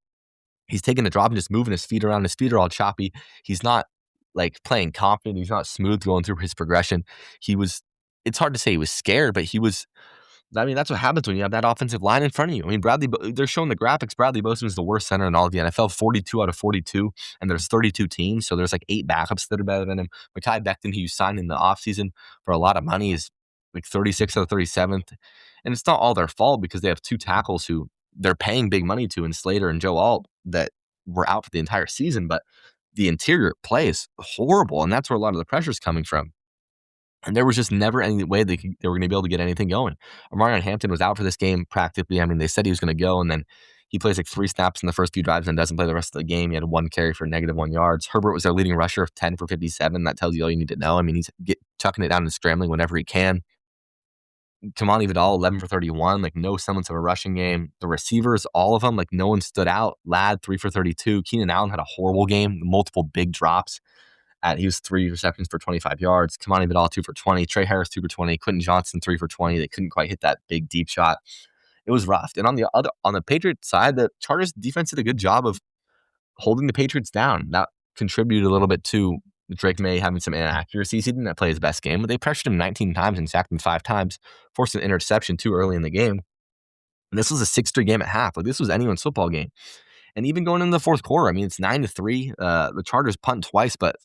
he's taking a drop and just moving his feet around. His feet are all choppy. He's not like playing confident. He's not smooth going through his progression. It's hard to say he was scared, but I mean, that's what happens when you have that offensive line in front of you. I mean, they're showing the graphics. Bradley Bozeman is the worst center in all of the NFL, 42 out of 42, and there's 32 teams, so there's like 8 backups that are better than him. Mekhi Becton, who you signed in the offseason for a lot of money, is like 36 out of 37th. And it's not all their fault because they have 2 tackles who they're paying big money to in Slater and Joe Alt that were out for the entire season, but the interior play is horrible, and that's where a lot of the pressure is coming from. And there was just never any way they were going to be able to get anything going. Omarion Hampton was out for this game practically. I mean, they said he was going to go, and then he plays like 3 snaps in the first few drives and doesn't play the rest of the game. He had 1 carry for -1 yards. Herbert was their leading rusher of 10 for 57. That tells you all you need to know. I mean, he's chucking it down and scrambling whenever he can. Kamani Vidal, 11 for 31, like no semblance of a rushing game. The receivers, all of them, like no one stood out. Ladd, 3 for 32. Keenan Allen had a horrible game, multiple big drops. He was 3 receptions for 25 yards. Kamani Vidal, 2 for 20. Trey Harris, 2 for 20. Quentin Johnson, 3 for 20. They couldn't quite hit that big deep shot. It was rough. And on the Patriots side, the Chargers defense did a good job of holding the Patriots down. That contributed a little bit to Drake May having some inaccuracies. He didn't play his best game, but they pressured him 19 times and sacked him 5 times, forced an interception too early in the game. And this was a 6-3 game at half. Like this was anyone's football game. And even going into the fourth quarter, I mean, it's 9-3. The Chargers punt twice, but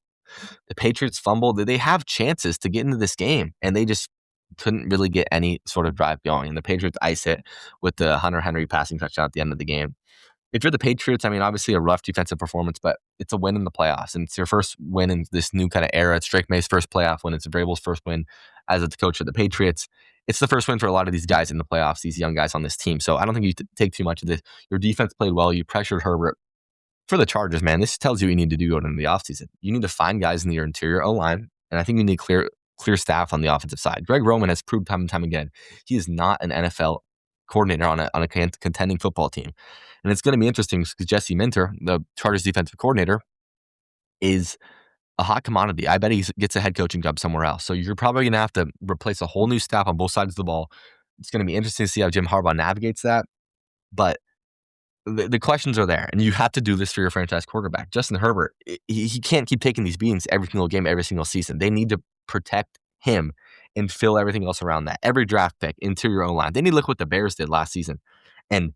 the Patriots fumbled. They have chances to get into this game, and they just couldn't really get any sort of drive going. And the Patriots ice it with the Hunter Henry passing touchdown at the end of the game. If you're the Patriots, I mean, obviously a rough defensive performance, but it's a win in the playoffs, and it's your first win in this new kind of era. It's Drake May's first playoff win. It's Vrabel's first win as the coach of the Patriots. It's the first win for a lot of these guys in the playoffs, these young guys on this team. So I don't think you take too much of this. Your defense played well. You pressured Herbert. For the Chargers, man, this tells you what you need to do going into the offseason. You need to find guys in your interior O-line, and I think you need clear staff on the offensive side. Greg Roman has proved time and time again he is not an NFL coordinator on a contending football team. And it's going to be interesting because Jesse Minter, the Chargers defensive coordinator, is a hot commodity. I bet he gets a head coaching job somewhere else. So you're probably going to have to replace a whole new staff on both sides of the ball. It's going to be interesting to see how Jim Harbaugh navigates that. But the questions are there, and you have to do this for your franchise quarterback. Justin Herbert, he can't keep taking these beatings every single game, every single season. They need to protect him and fill everything else around that. Every draft pick, interior O-line. They need to look what the Bears did last season and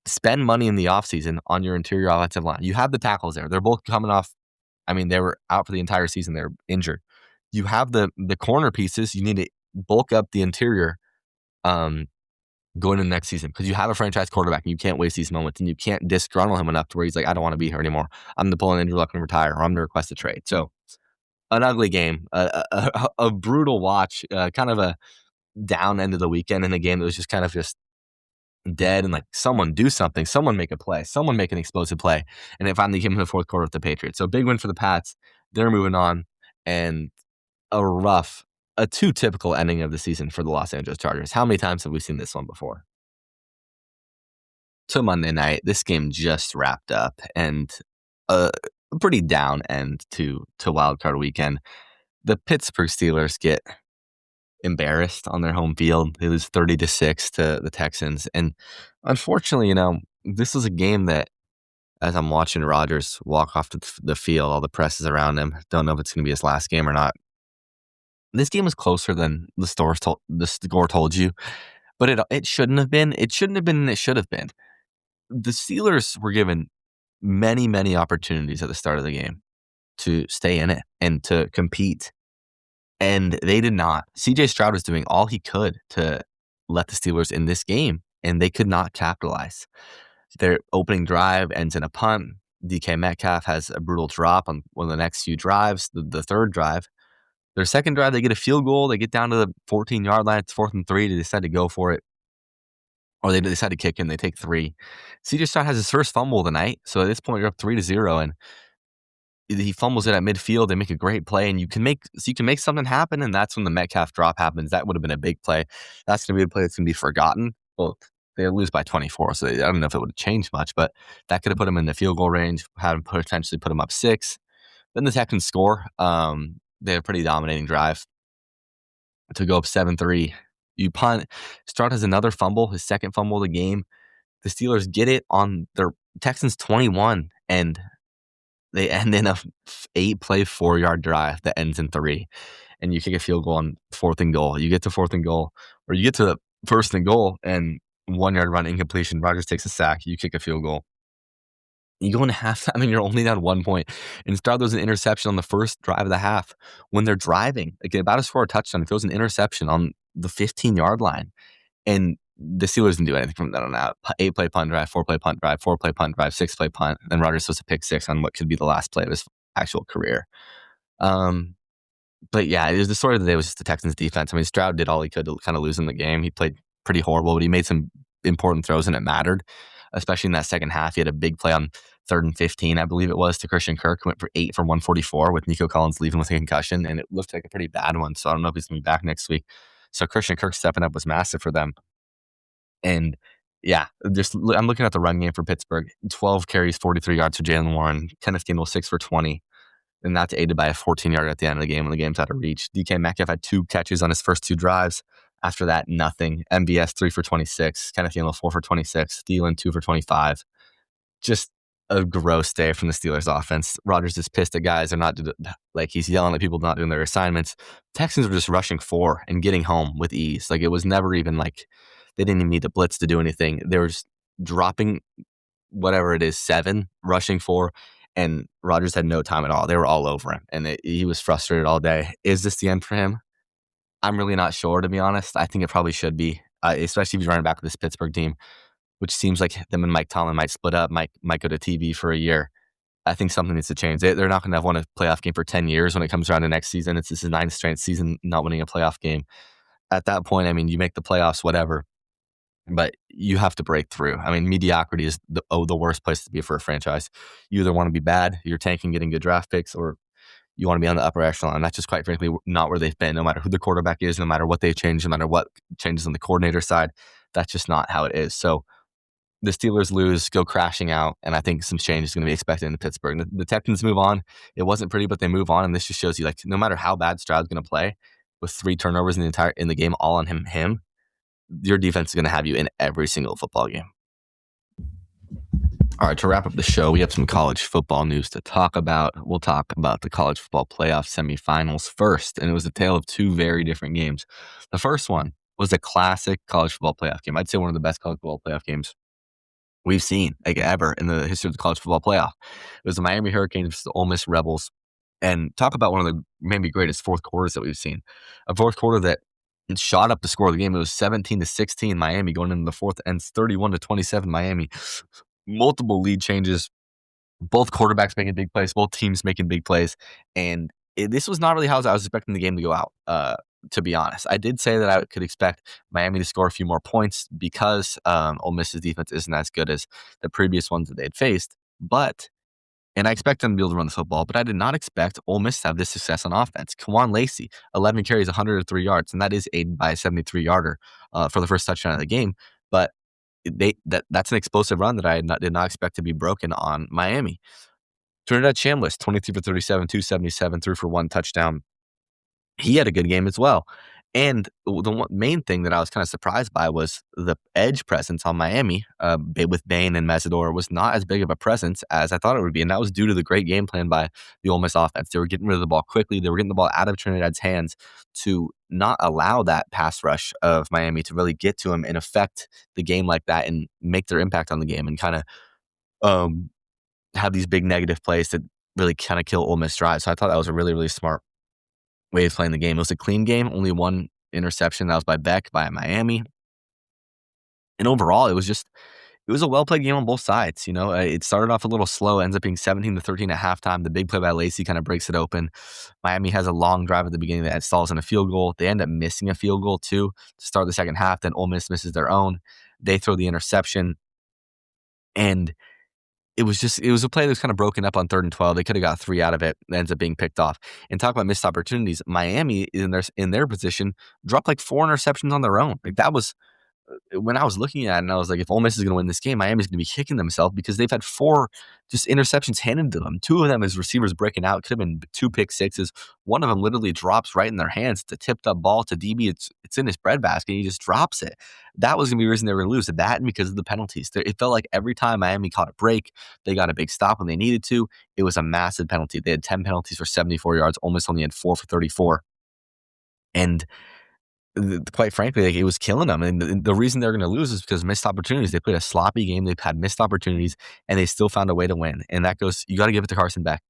spend money in the offseason on your interior offensive line. You have the tackles there. They're both coming off. I mean, they were out for the entire season. They're injured. You have the corner pieces. You need to bulk up the interior going into the next season because you have a franchise quarterback and you can't waste these moments and you can't disgruntle him enough to where he's like, I don't want to be here anymore. I'm going to pull an Andrew Luck and retire, or I'm going to request a trade. So an ugly game, a brutal watch, kind of a down end of the weekend in a game that was just kind of just dead, and like someone do something, someone make a play, someone make an explosive play. And it finally came in the fourth quarter with the Patriots. So big win for the Pats. They're moving on, and a too typical ending of the season for the Los Angeles Chargers. How many times have we seen this one before? So Monday night, this game just wrapped up, and a pretty down end to wildcard weekend. The Pittsburgh Steelers get embarrassed on their home field. They lose 30-6 to the Texans. And unfortunately, this was a game that, as I'm watching Rodgers walk off the field, all the press is around him. Don't know if it's going to be his last game or not. This game was closer than the score told you, but it shouldn't have been. It shouldn't have been, and it should have been. the Steelers were given many, many opportunities at the start of the game to stay in it and to compete, and they did not. CJ Stroud was doing all he could to let the Steelers in this game, and they could not capitalize. Their opening drive ends in a punt. DK Metcalf has a brutal drop on one of the next few drives, the third drive. Their second drive, they get a field goal. They get down to the 14-yard line. It's 4th and 3. They decide to go for it, or they decide to kick in. They take 3. CJ Stroud has his first fumble of the night. So at this point, you're up 3-0, and he fumbles it at midfield. They make a great play, and you can make something happen, and that's when the Metcalf drop happens. That would have been a big play. That's going to be a play that's going to be forgotten. Well, they lose by 24, so I don't know if it would have changed much, but that could have put them in the field goal range, potentially put them up 6. Then the Texans score. They have a pretty dominating drive to go up 7-3. You punt. Stroud has another fumble, his second fumble of the game. The Steelers get it on their Texans 21, and they end in a 8-play, 4-yard drive that ends in 3. And you kick a field goal on 4th and goal. You get to 4th and goal, or you get to 1st and goal, and 1-yard run incompletion. Rodgers takes a sack. You kick a field goal. You go into halftime and you're only down 1 point. And Stroud throws an interception on the first drive of the half when they're driving, again, about to score a touchdown. He throws an interception on the 15-yard line. And the Steelers didn't do anything from that on out. 8-play punt drive, 4-play punt drive, 4-play punt drive, 6-play punt. And then Rodgers throws a pick 6 on what could be the last play of his actual career. But yeah, it was the story of the day was just the Texans defense. I mean, Stroud did all he could to kind of lose in the game. He played pretty horrible, but he made some important throws and it mattered, especially in that second half. He had a big play on 3rd and 15, I believe it was, to Christian Kirk, went for 8 for 144 with Nico Collins leaving with a concussion, and it looked like a pretty bad one. So I don't know if he's going to be back next week. So Christian Kirk stepping up was massive for them. And yeah, I'm looking at the run game for Pittsburgh. 12 carries, 43 yards for Jaylen Warren. Kenneth Gainwell 6 for 20. And that's aided by a 14-yarder at the end of the game when the game's out of reach. DK Metcalf had 2 catches on his first 2 drives. After that, nothing. MVS 3 for 26. Kenneth Gainwell 4 for 26. Thielen 2 for 25. Just a gross day from the Steelers offense. Rodgers is pissed at guys. They're not, like, he's yelling at people not doing their assignments. Texans were just rushing 4 and getting home with ease. Like, it was never even like they didn't even need to blitz to do anything. They were just dropping whatever it is, 7, rushing 4, and Rodgers had no time at all. They were all over him, and he was frustrated all day. Is this the end for him? I'm really not sure, to be honest. I think it probably should be, especially if he's running back with this Pittsburgh team, which seems like them and Mike Tomlin might split up, might go to TV for a year. I think something needs to change. They're not going to have won a playoff game for 10 years when it comes around to next season. This is 9th straight season not winning a playoff game. At that point, I mean, you make the playoffs, whatever, but you have to break through. I mean, mediocrity is the worst place to be for a franchise. You either want to be bad, you're tanking, getting good draft picks, or you want to be on the upper echelon. That's just quite frankly not where they've been, no matter who the quarterback is, no matter what they've changed, no matter what changes on the coordinator side. That's just not how it is. So the Steelers lose, go crashing out, and I think some change is going to be expected in Pittsburgh. The Texans move on. It wasn't pretty, but they move on, and this just shows you, like, no matter how bad Stroud's going to play, with 3 turnovers in the game, all on him, your defense is going to have you in every single football game. All right, to wrap up the show, we have some college football news to talk about. We'll talk about the college football playoff semifinals first, and it was a tale of 2 very different games. The first one was a classic college football playoff game. I'd say one of the best college football playoff games we've seen, like, ever in the history of the college football playoff. It was the Miami Hurricanes versus the Ole Miss Rebels. And talk about one of the maybe greatest fourth quarters that we've seen. A fourth quarter that shot up the score of the game. It was 17-16 Miami going into the fourth, ends 31-27 Miami. Multiple lead changes. Both quarterbacks making big plays. Both teams making big plays. And this was not really how I was expecting the game to go out, to be honest. I did say that I could expect Miami to score a few more points because Ole Miss's defense isn't as good as the previous ones that they had faced. And I expect them to be able to run the football, but I did not expect Ole Miss to have this success on offense. Kawan Lacey, 11 carries, 103 yards, and that is aided by a 73-yarder for the first touchdown of the game. But that's an explosive run that I did not expect to be broken on Miami. Trinidad Chambliss, 23 for 37, 277, threw for 1 touchdown. He had a good game as well. And main thing that I was kind of surprised by was the edge presence on Miami with Bane and Mesidor was not as big of a presence as I thought it would be. And that was due to the great game plan by the Ole Miss offense. They were getting rid of the ball quickly. They were getting the ball out of Trinidad's hands to not allow that pass rush of Miami to really get to him and affect the game like that and make their impact on the game and kind of um, have these big negative plays that really kind of kill Ole Miss drive. So I thought that was a really, really smart way of playing the game. It was a clean game, only one interception. That was by Beck by Miami. And overall, it was a well played game on both sides. It started off a little slow, ends up being 17-13 at halftime. The big play by Lacey kind of breaks it open. Miami has a long drive at the beginning that stalls in a field goal. They end up missing a field goal too to start the second half. Then Ole Miss misses their own. They throw the interception, and it was a play that was kind of broken up on 3rd and 12. They could have got 3 out of it. It ends up being picked off. And talk about missed opportunities. Miami in their position dropped like 4 interceptions on their own. Like that was when I was looking at it, and I was like, if Ole Miss is going to win this game, Miami's going to be kicking themselves because they've had 4 just interceptions handed to them. 2 of them is receivers breaking out. Could have been 2 pick sixes. One of them literally drops right in their hands. It's a tipped up ball to DB. It's in his breadbasket. He just drops it. That was going to be the reason they were going to lose. That and because of the penalties. It felt like every time Miami caught a break, they got a big stop when they needed to. It was a massive penalty. They had 10 penalties for 74 yards. Ole Miss only had 4 for 34. And quite frankly, like, it was killing them. And the reason they're going to lose is because missed opportunities. They played a sloppy game. They've had missed opportunities, and they still found a way to win. And that goes, you got to give it to Carson Beck.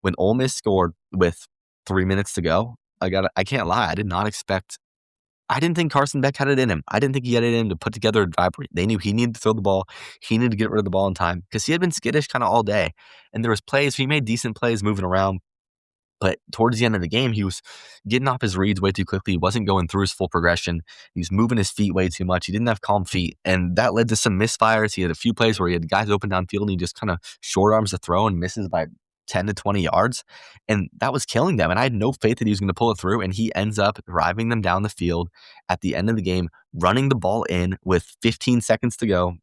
When Ole Miss scored with 3 minutes to go, I can't lie. I didn't think Carson Beck had it in him. I didn't think he had it in him to put together a drive. They knew he needed to throw the ball. He needed to get rid of the ball in time because he had been skittish kind of all day. And there was plays. He made decent plays moving around. But towards the end of the game, he was getting off his reads way too quickly. He wasn't going through his full progression. He was moving his feet way too much. He didn't have calm feet. And that led to some misfires. He had a few plays where he had guys open downfield and he just kind of short arms the throw and misses by 10 to 20 yards. And that was killing them. And I had no faith that he was going to pull it through. And he ends up driving them down the field at the end of the game, running the ball in with 15 seconds to go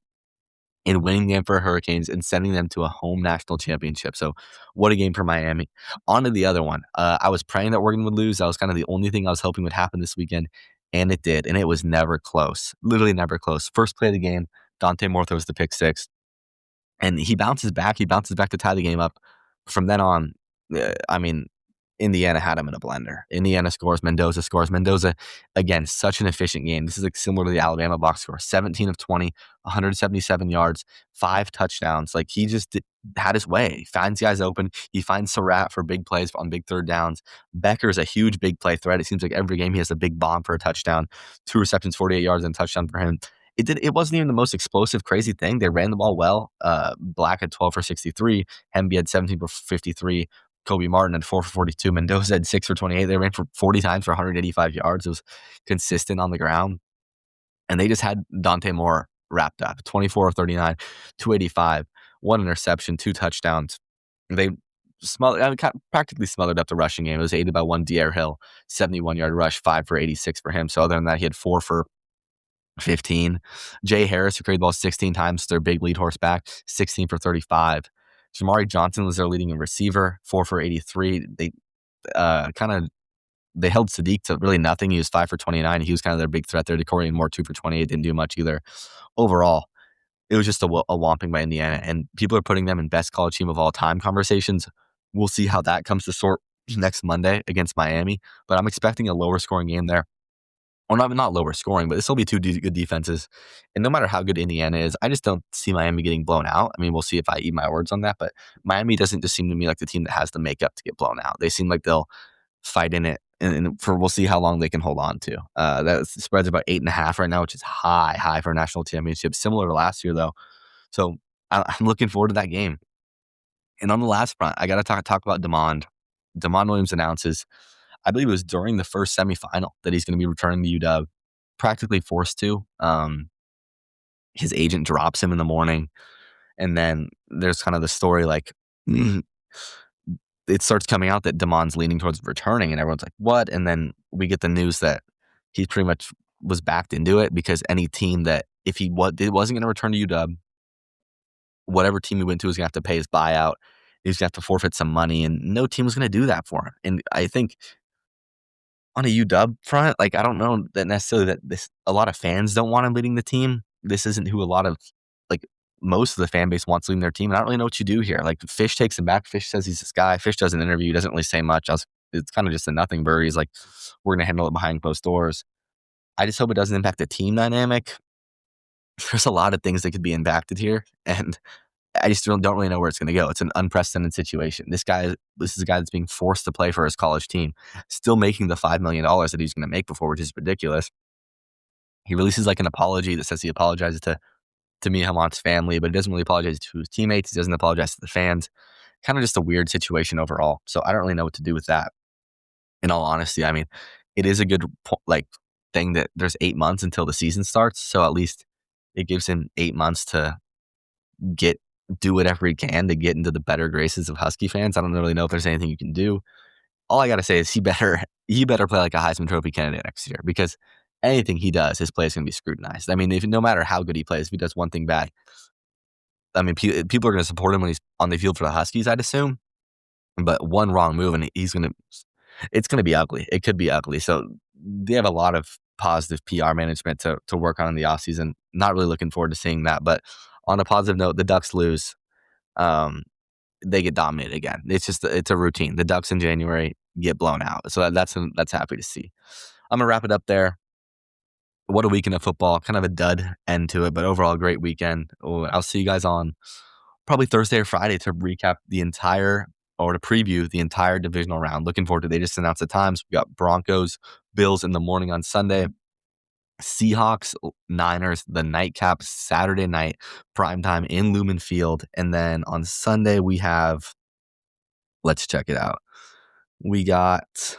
and winning the game for Hurricanes and sending them to a home national championship. So what a game for Miami. On to the other one. I was praying that Oregon would lose. That was kind of the only thing I was hoping would happen this weekend, and it did. And it was never close. Literally never close. First play of the game, Dante Moore throws the pick six, and he bounces back. He bounces back to tie the game up. From then on, I mean, Indiana had him in a blender. Indiana scores. Mendoza scores. Mendoza, again, such an efficient game. This is like similar to the Alabama box score. 17 of 20, 177 yards, 5 touchdowns. Like he just had his way. He finds guys open. He finds Surratt for big plays on big third downs. Becker's a huge big play threat. It seems like every game he has a big bomb for a touchdown. 2 receptions, 48 yards, and a touchdown for him. It wasn't even the most explosive, crazy thing. They ran the ball well. Black had 12 for 63. Hemby had 17 for 53. Kobe Martin had 4 for 42. Mendoza had 6 for 28. They ran for 40 times for 185 yards. It was consistent on the ground. And they just had Dante Moore wrapped up. 24 of 39, 285, 1 interception, 2 touchdowns. They practically smothered up the rushing game. It was aided by 1 Dare Hill, 71-yard rush, 5 for 86 for him. So other than that, he had 4 for 15. Jay Harris, who carried the ball 16 times, their big lead horseback, 16 for 35. Jamari Johnson was their leading receiver, 4 for 83. They they held Sadiq to really nothing. He was 5 for 29. He was kind of their big threat there. Decorian Moore, 2 for 28. Didn't do much either. Overall, it was just a whomping by Indiana. And people are putting them in best college team of all time conversations. We'll see how that comes to sort next Monday against Miami. But I'm expecting a lower scoring game there. Or not lower scoring, but this will be 2 good defenses. And no matter how good Indiana is, I just don't see Miami getting blown out. I mean, we'll see if I eat my words on that. But Miami doesn't just seem to me like the team that has the makeup to get blown out. They seem like they'll fight in it. And we'll see how long they can hold on to. That spreads about 8.5 right now, which is high for a national championship, similar to last year though. So I'm looking forward to that game. And on the last front, I got to talk about Demond. Demond Williams announces, I believe it was during the first semifinal, that he's going to be returning to UW, practically forced to. His agent drops him in the morning, and then there's kind of the story like it starts coming out that Demond's leaning towards returning, and everyone's like, what? And then we get the news that he pretty much was backed into it because any team that, if he wasn't going to return to UW, whatever team he went to was going to have to pay his buyout. He was going to have to forfeit some money, and no team was going to do that for him. And I think on a UW front, like, I don't know that necessarily that this a lot of fans don't want him leading the team. This isn't who a lot of like, most of the fan base wants leading their team, and I don't really know what you do here. Like, Fish takes him back. Fish says he's this guy. Fish does an interview, doesn't really say much. It's kinda just a nothing burger. He's like, "We're gonna handle it behind closed doors." I just hope it doesn't impact the team dynamic. There's a lot of things that could be impacted here, and I just don't really know where it's gonna go. It's an unprecedented situation. This is a guy that's being forced to play for his college team, still making the $5 million that he's gonna make before, which is ridiculous. He releases, like, an apology that says he apologizes to Mia Hamon's family, but he doesn't really apologize to his teammates. He doesn't apologize to the fans. Kinda just a weird situation overall. So I don't really know what to do with that, in all honesty. I mean, it is a good thing that there's 8 months until the season starts, so at least it gives him 8 months to get do whatever he can to get into the better graces of Husky fans. I don't really know if there's anything you can do. All I gotta say is he better play like a Heisman Trophy candidate next year, because anything he does, his play is gonna be scrutinized. I mean, if no matter how good he plays, if he does one thing bad, I mean, people are gonna support him when he's on the field for the Huskies, I'd assume. But one wrong move and it's gonna be ugly. It could be ugly. So they have a lot of positive PR management to work on in the offseason. Not really looking forward to seeing that. But on a positive note, the Ducks lose. Um, they get dominated again. It's a routine. The Ducks in January get blown out. So that's happy to see. I'm gonna wrap it up there. What a weekend of football. Kind of a dud end to it, but overall a great weekend. I'll see you guys on probably Thursday or Friday to recap the entire or to preview the entire divisional round. Looking forward to it. They just announced the times. We got Broncos, Bills in the morning on Sunday. Seahawks, Niners, the nightcap Saturday night, primetime in Lumen Field. And then on Sunday, we have, let's check it out. We got,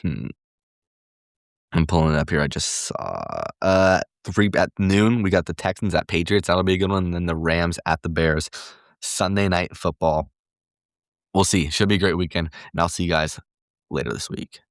I'm pulling it up here. I just saw, at noon, we got the Texans at Patriots. That'll be a good one. And then the Rams at the Bears. Sunday night football. We'll see. Should be a great weekend. And I'll see you guys later this week.